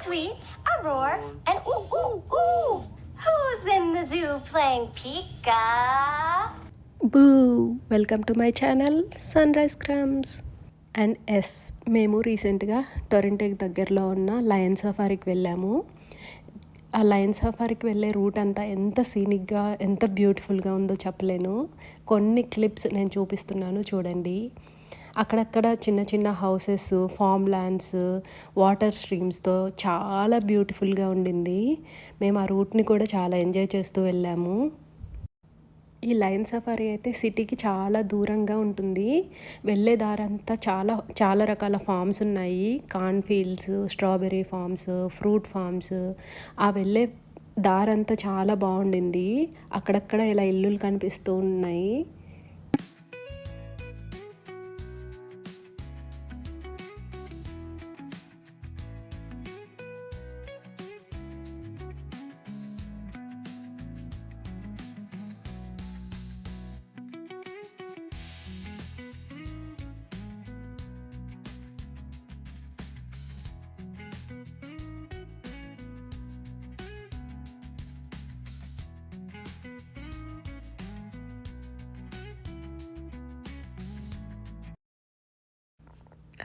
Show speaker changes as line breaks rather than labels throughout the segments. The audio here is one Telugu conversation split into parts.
tweet, a roar, and ooh, ooh, ooh. Who's in the zoo playing Pika?
బూ welcome to my channel sunrise crumbs. And yes, మేము రీసెంట్గా టొరంటోకి దగ్గరలో ఉన్న లయన్ సఫారీకి వెళ్ళాము. ఆ లయన్ సఫారీకి వెళ్ళే రూట్ అంతా ఎంత సీనిక్గా, ఎంత బ్యూటిఫుల్గా ఉందో చెప్పలేను. కొన్ని క్లిప్స్ నేను చూపిస్తున్నాను చూడండి. అక్కడక్కడ చిన్న చిన్న హౌసెస్, ఫామ్ ల్యాండ్స్, వాటర్ స్ట్రీమ్స్తో చాలా బ్యూటిఫుల్గా ఉండింది. మేము ఆ రూట్ని కూడా చాలా ఎంజాయ్ చేస్తూ వెళ్ళాము. ఈ లయన్ సఫారీ అయితే సిటీకి చాలా దూరంగా ఉంటుంది. వెళ్ళే దారంతా చాలా చాలా రకాల ఫామ్స్ ఉన్నాయి. Corn fields, strawberry forms, fruit forms. ఆ వెళ్ళే దారంతా చాలా బాగుండింది. అక్కడక్కడ ఇలా ఇల్లులు కనిపిస్తూ ఉన్నాయి.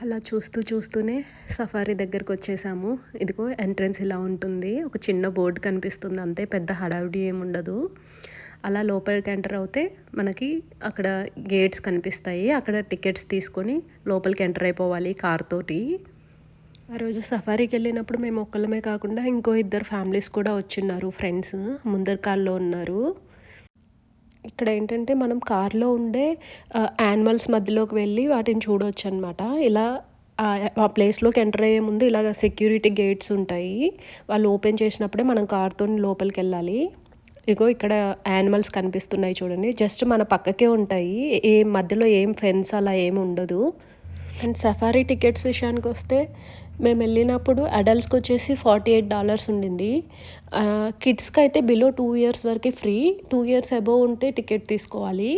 అలా చూస్తూనే సఫారీ దగ్గరకు వచ్చేసాము. ఇదిగో ఎంట్రన్స్ ఇలా ఉంటుంది. ఒక చిన్న బోర్డు కనిపిస్తుంది అంతే, పెద్ద హడావిడి ఏముండదు. అలా లోపలికి ఎంటర్ అవుతే మనకి అక్కడ గేట్స్ కనిపిస్తాయి. అక్కడ టికెట్స్ తీసుకొని లోపలికి ఎంటర్ అయిపోవాలి కార్ తోటి. ఆ రోజు సఫారీకి వెళ్ళినప్పుడు మేము ఒక్కళ్ళమే కాకుండా ఇంకో ఇద్దరు ఫ్యామిలీస్ కూడా వచ్చిన్నారు, ఫ్రెండ్స్ ముందర కార్లో ఉన్నారు. ఇక్కడ ఏంటంటే మనం కార్లో ఉండే యానిమల్స్ మధ్యలోకి వెళ్ళి వాటిని చూడవచ్చు అనమాట. ఇలా ఆ ప్లేస్లోకి ఎంటర్ అయ్యే ముందు ఇలాగ సెక్యూరిటీ గేట్స్ ఉంటాయి. వాళ్ళు ఓపెన్ చేసినప్పుడే మనం కార్తో లోపలికి వెళ్ళాలి. ఇగో ఇక్కడ యానిమల్స్ కనిపిస్తున్నాయి చూడండి. జస్ట్ మన పక్కకే ఉంటాయి, మధ్యలో ఏం ఫెన్స్ అలా ఏమి ఉండదు. అండ్ సఫారీ టికెట్స్ విషయానికి వస్తే మేము వెళ్ళినప్పుడు అడల్ట్స్కి వచ్చేసి $48 ఉండింది. కిడ్స్కి అయితే బిలో 2 years వరకు ఫ్రీ. 2 years అబోవ్ ఉంటే టికెట్ తీసుకోవాలి.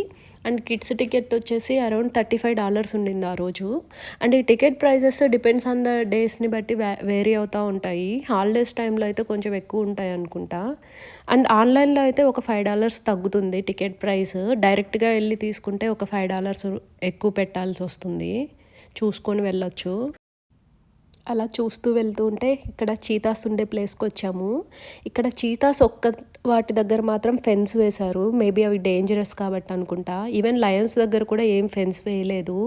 అండ్ కిడ్స్ టికెట్ వచ్చేసి అరౌండ్ $35 ఉండింది ఆ రోజు. అండ్ ఈ ticket prices depends on the డేస్ని బట్టి వేరీ అవుతూ ఉంటాయి. హాలిడేస్ టైంలో అయితే కొంచెం ఎక్కువ ఉంటాయి అనుకుంటా. అండ్ ఆన్లైన్లో అయితే ఒక $5 తగ్గుతుంది టికెట్ ప్రైస్. డైరెక్ట్గా వెళ్ళి తీసుకుంటే ఒక $5 ఎక్కువ పెట్టాల్సి వస్తుంది. చూసుకొని వెళ్ళొచ్చు. అలా చూస్తూ వెళ్తూ ఉంటే ఇక్కడ చీతాస్ ఉండే ప్లేస్కి వచ్చాము. ఇక్కడ చీతాస్ వాటి దగ్గర మాత్రం ఫెన్స్ వేశారు. మేబీ అవి డేంజరస్ కాబట్టి అనుకుంటా. ఈవెన్ లయన్స్ దగ్గర కూడా ఏం ఫెన్స్ వేయలేదు.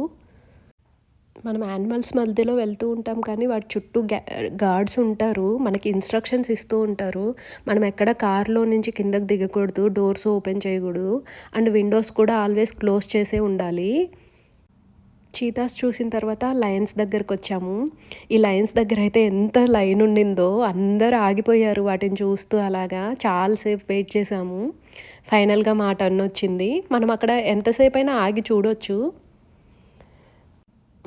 మనం యానిమల్స్ మధ్యలో వెళ్తూ ఉంటాం కానీ వాటి చుట్టూ గార్డ్స్ ఉంటారు, మనకి ఇన్స్ట్రక్షన్స్ ఇస్తూ ఉంటారు. మనం ఎక్కడ కార్లో నుంచి కిందకి దిగకూడదు, డోర్స్ ఓపెన్ చేయకూడదు, అండ్ విండోస్ కూడా ఆల్వేస్ క్లోజ్ చేసే ఉండాలి. చీతాస్ చూసిన తర్వాత లయన్స్ దగ్గరకు వచ్చాము. ఈ లయన్స్ దగ్గర అయితే ఎంత లైన్ ఉండిందో, అందరూ ఆగిపోయారు వాటిని చూస్తూ. అలాగా చాలాసేపు వెయిట్ చేసాము. ఫైనల్గా మా టర్న్ వచ్చింది. మనం అక్కడ ఎంతసేపు అయినా ఆగి చూడొచ్చు.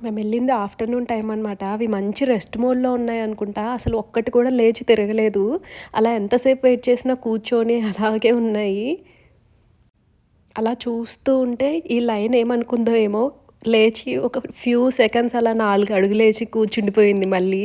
మేము వెళ్ళింది ఆఫ్టర్నూన్ టైం అనమాట. అవి మంచి రెస్ట్ మోడ్లో ఉన్నాయి అనుకుంటా. అసలు ఒక్కటి కూడా లేచి తిరగలేదు. అలా ఎంతసేపు వెయిట్ చేసినా కూర్చొని అలాగే ఉన్నాయి. అలా చూస్తూ ఉంటే ఈ లైన్ ఏమనుకుందో ఏమో, లేచి ఒక ఫ్యూ సెకండ్స్ అలా 4 అడుగులు లేచి కూర్చుండిపోయింది మళ్ళీ.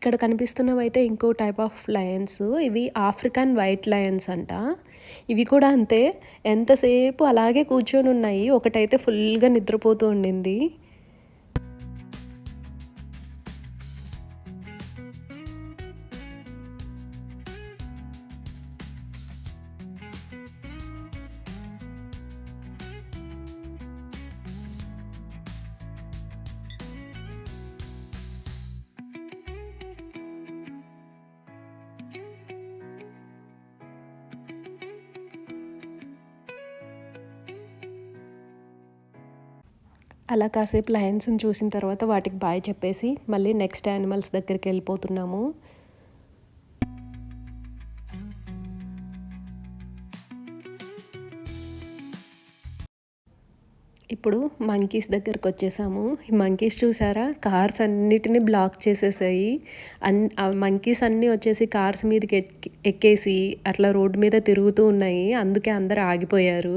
ఇక్కడ కనిపిస్తున్నవి అయితే ఇంకో టైప్ ఆఫ్ లయన్స్. ఇవి ఆఫ్రికన్ వైట్ లయన్స్ అంట. ఇవి కూడా అంతే, ఎంతసేపు అలాగే కూర్చొని ఉన్నాయి. ఒకటైతే ఫుల్గా నిద్రపోతూ ఉండింది. అలా కాసేపు లయన్స్ని చూసిన తర్వాత వాటికి బాయ్ చెప్పేసి మళ్ళీ నెక్స్ట్ యానిమల్స్ దగ్గరికి వెళ్ళిపోతున్నాము. ఇప్పుడు మంకీస్ దగ్గరకు వచ్చేసాము. ఈ మంకీస్ చూసారా? కార్స్ అన్నిటిని బ్లాక్ చేసేసాయి. ఆ మంకీస్ అన్నీ వచ్చేసి కార్స్ మీదకి ఎక్కేసి అట్లా రోడ్డు మీద తిరుగుతూ ఉన్నాయి. అందుకే అందరూ ఆగిపోయారు.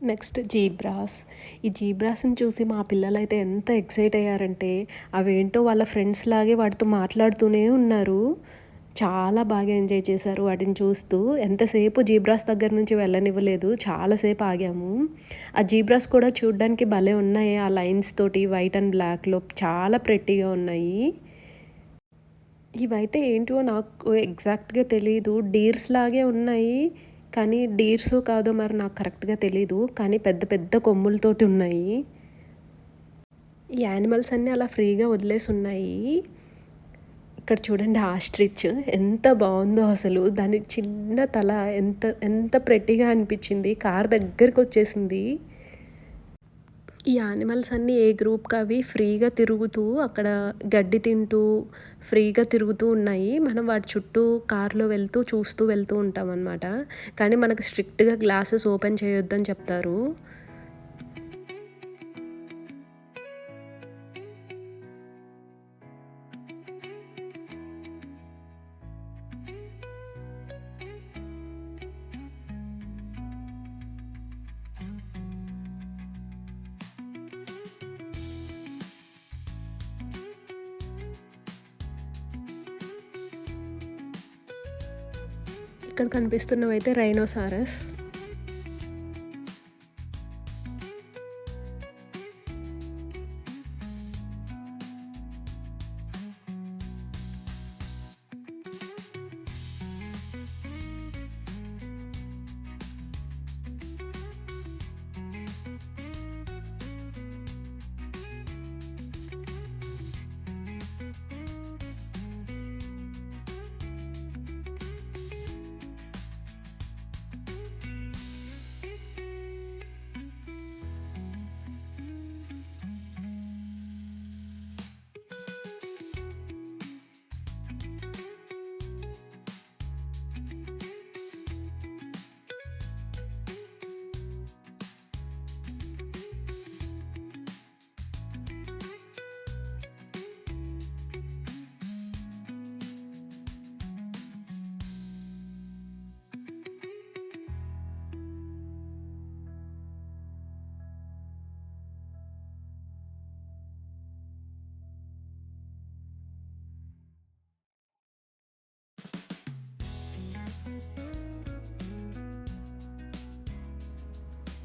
Next zebras. ఈ జీబ్రాస్ని చూసి మా పిల్లలైతే ఎంత ఎక్సైట్ అయ్యారంటే అవేంటో వాళ్ళ ఫ్రెండ్స్ లాగే వాటితో మాట్లాడుతూనే ఉన్నారు. చాలా బాగా ఎంజాయ్ చేశారు వాటిని చూస్తూ. ఎంతసేపు జీబ్రాస్ దగ్గర నుంచి వెళ్ళనివ్వలేదు, చాలాసేపు ఆగాము. ఆ జీబ్రాస్ కూడా చూడ్డానికి భలే ఉన్నాయి. ఆ లైన్స్ తోటి వైట్ అండ్ బ్లాక్లో చాలా ప్రెట్టీగా ఉన్నాయి. ఇవైతే ఏంటో నాకు ఎగ్జాక్ట్గా తెలీదు. డీర్స్ లాగే ఉన్నాయి, కానీ డీర్సో కాదో మరి నాకు కరెక్ట్గా తెలీదు. కానీ పెద్ద పెద్ద కొమ్ములతోటి ఉన్నాయి. ఈ యానిమల్స్ అన్నీ అలా ఫ్రీగా వదిలేసి ఉన్నాయి. ఇక్కడ చూడండి ఆస్ట్రిచ్ ఎంత బాగుందో అసలు. దాని చిన్న తల ఎంత ఎంత ప్రెట్టీగా అనిపించింది. కార్ దగ్గరికి వచ్చేసింది. ఈ యానిమల్స్ అన్నీ ఏ గ్రూప్కి అవి ఫ్రీగా తిరుగుతూ అక్కడ గడ్డి తింటూ ఫ్రీగా తిరుగుతూ ఉన్నాయి. మనం వాటి చుట్టూ కార్లో చూస్తూ వెళ్తూ ఉంటాం అన్నమాట. కానీ మనకు స్ట్రిక్ట్గా గ్లాసెస్ ఓపెన్ చేయొద్దని చెప్తారు. ఇక్కడ కనిపిస్తున్నవైతే రైనోసారస్.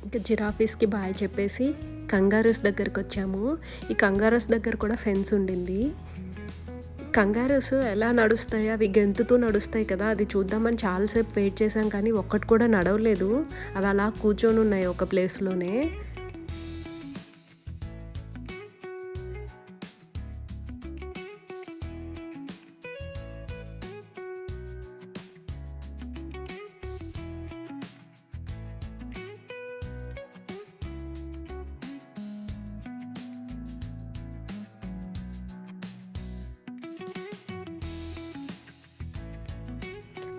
ఇంకా జిరాఫీస్కి బాయ్ చెప్పేసి కంగారూస్ దగ్గరికి వచ్చాము. ఈ కంగారూస్ దగ్గర కూడా ఫెన్స్ ఉండింది. కంగారూస్ ఎలా నడుస్తాయి, అవి గెంతుతూ నడుస్తాయి కదా, అది చూద్దామని చాలాసేపు వెయిట్ చేసాం, కానీ ఒక్కటి కూడా నడవలేదు. అవి అలా కూర్చొని ఉన్నాయి ఒక ప్లేస్లోనే.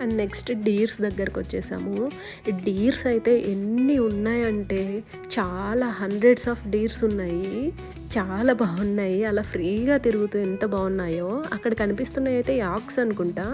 అండ్ నెక్స్ట్ డీర్స్ దగ్గరకు వచ్చేసాము. డీర్స్ అయితే ఎన్ని ఉన్నాయంటే చాలా హండ్రెడ్స్ ఆఫ్ డీర్స్ ఉన్నాయి. చాలా బాగున్నాయి. అలా ఫ్రీగా తిరుగుతూ ఎంత బాగున్నాయో. అక్కడ కనిపిస్తున్నాయి అయితే యాక్స్ అనుకుంటా.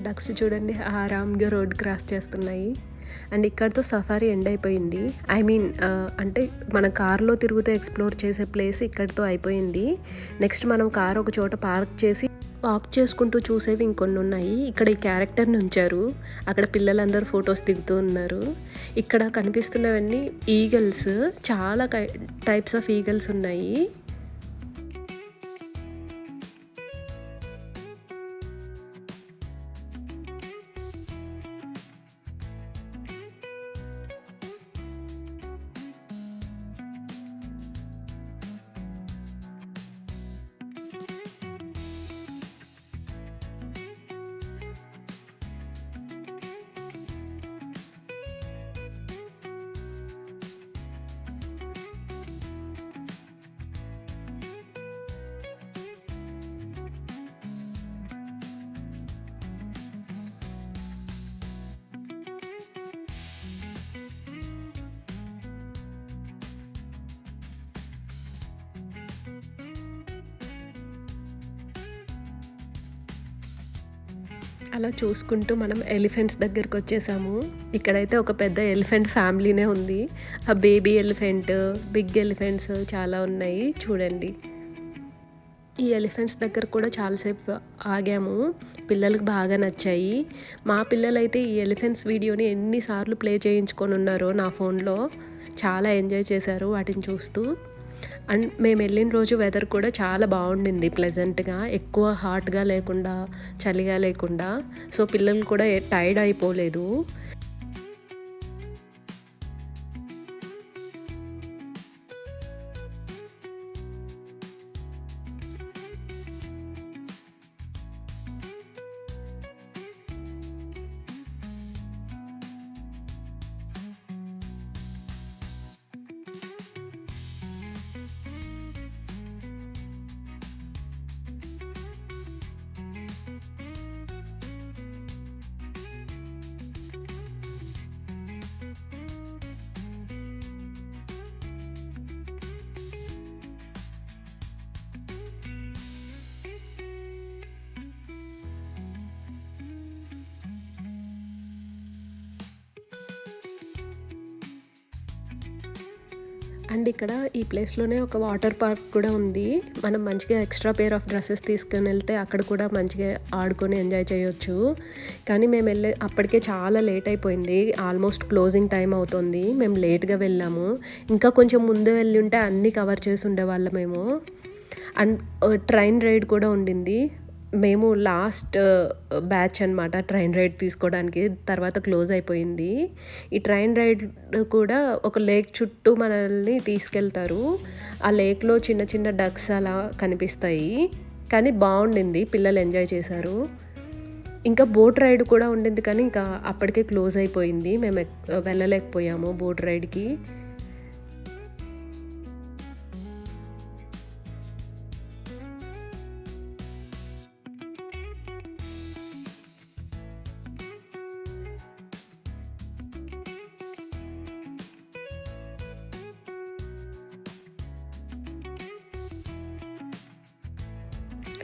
డక్స్ చూడండి ఆరాంగా రోడ్ క్రాస్ చేస్తున్నాయి. అండ్ ఇక్కడితో సఫారీ ఎండ్ అయిపోయింది. ఐ మీన్ అంటే మన కార్లో తిరుగుతూ ఎక్స్ప్లోర్ చేసే ప్లేస్ ఇక్కడితో అయిపోయింది. నెక్స్ట్ మనం కార్ ఒక చోట పార్క్ చేసి వాక్ చేసుకుంటూ చూసేవి ఇంకొన్ని ఉన్నాయి. ఇక్కడ ఈ క్యారెక్టర్ని ఉంచారు. అక్కడ పిల్లలందరూ ఫొటోస్ దిగుతూ ఉన్నారు. ఇక్కడ కనిపిస్తున్నవన్నీ ఈగల్స్. చాలా టైప్స్ ఆఫ్ ఈగల్స్ ఉన్నాయి. అలా చూసుకుంటూ మనం ఎలిఫెంట్స్ దగ్గరికి వచ్చేసాము. ఇక్కడైతే ఒక పెద్ద ఎలిఫెంట్ ఫ్యామిలీనే ఉంది. ఆ బేబీ ఎలిఫెంట్, బిగ్ ఎలిఫెంట్స్ చాలా ఉన్నాయి చూడండి. ఈ ఎలిఫెంట్స్ దగ్గర కూడా చాలాసేపు ఆగాము. పిల్లలకు బాగా నచ్చాయి. మా పిల్లలైతే ఈ ఎలిఫెంట్స్ వీడియోని ఎన్నిసార్లు ప్లే చేయించుకొని ఉన్నారో నా ఫోన్లో. చాలా ఎంజాయ్ చేశారు వాటిని చూస్తూ. అండ్ మేము వెళ్ళిన రోజు వెదర్ కూడా చాలా బాగుండింది, ప్లెజెంట్గా. ఎక్కువ హాట్గా లేకుండా, చలిగా లేకుండా. సో పిల్లలు కూడా టైర్డ్ అయిపోలేదు. అండ్ ఇక్కడ ఈ ప్లేస్లోనే ఒక వాటర్ పార్క్ కూడా ఉంది. మనం మంచిగా ఎక్స్ట్రా పేర్ ఆఫ్ డ్రెస్సెస్ తీసుకొని వెళ్తే అక్కడ కూడా మంచిగా ఆడుకొని ఎంజాయ్ చేయొచ్చు. కానీ మేము అప్పటికే చాలా లేట్ అయిపోయింది. ఆల్మోస్ట్ క్లోజింగ్ టైం అవుతుంది. మేము లేట్గా వెళ్ళాము. ఇంకా కొంచెం ముందు వెళ్ళి ఉంటే అన్నీ కవర్ చేసి ఉండేవాళ్ళమేమో. అండ్ ట్రైన్ రైడ్ కూడా ఉండింది. మేము లాస్ట్ బ్యాచ్ అనమాట ట్రైన్ రైడ్ తీసుకోవడానికి. తర్వాత క్లోజ్ అయిపోయింది. ఈ ట్రైన్ రైడ్ కూడా ఒక లేక్ చుట్టూ మనల్ని తీసుకెళ్తారు. ఆ లేక్లో చిన్న చిన్న డక్స్ అలా కనిపిస్తాయి. కానీ బాగుండింది, పిల్లలు ఎంజాయ్ చేశారు. ఇంకా బోట్ రైడ్ కూడా ఉండింది కానీ ఇంకా అప్పటికే క్లోజ్ అయిపోయింది. మేము వెళ్ళలేకపోయాము బోట్ రైడ్కి.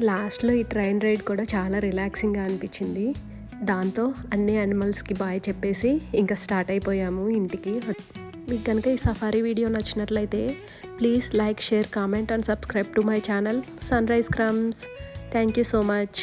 లాస్ట్లో ఈ ట్రైన్ రైడ్ కూడా చాలా రిలాక్సింగ్గా అనిపించింది. దాంతో అన్ని యానిమల్స్కి బాయ్ చెప్పేసి ఇంకా స్టార్ట్ అయిపోయాము ఇంటికి. మీకు కనుక ఈ సఫారీ వీడియో నచ్చినట్లయితే please like, share, comment and subscribe to my channel sunrise crumbs. Thank you so much.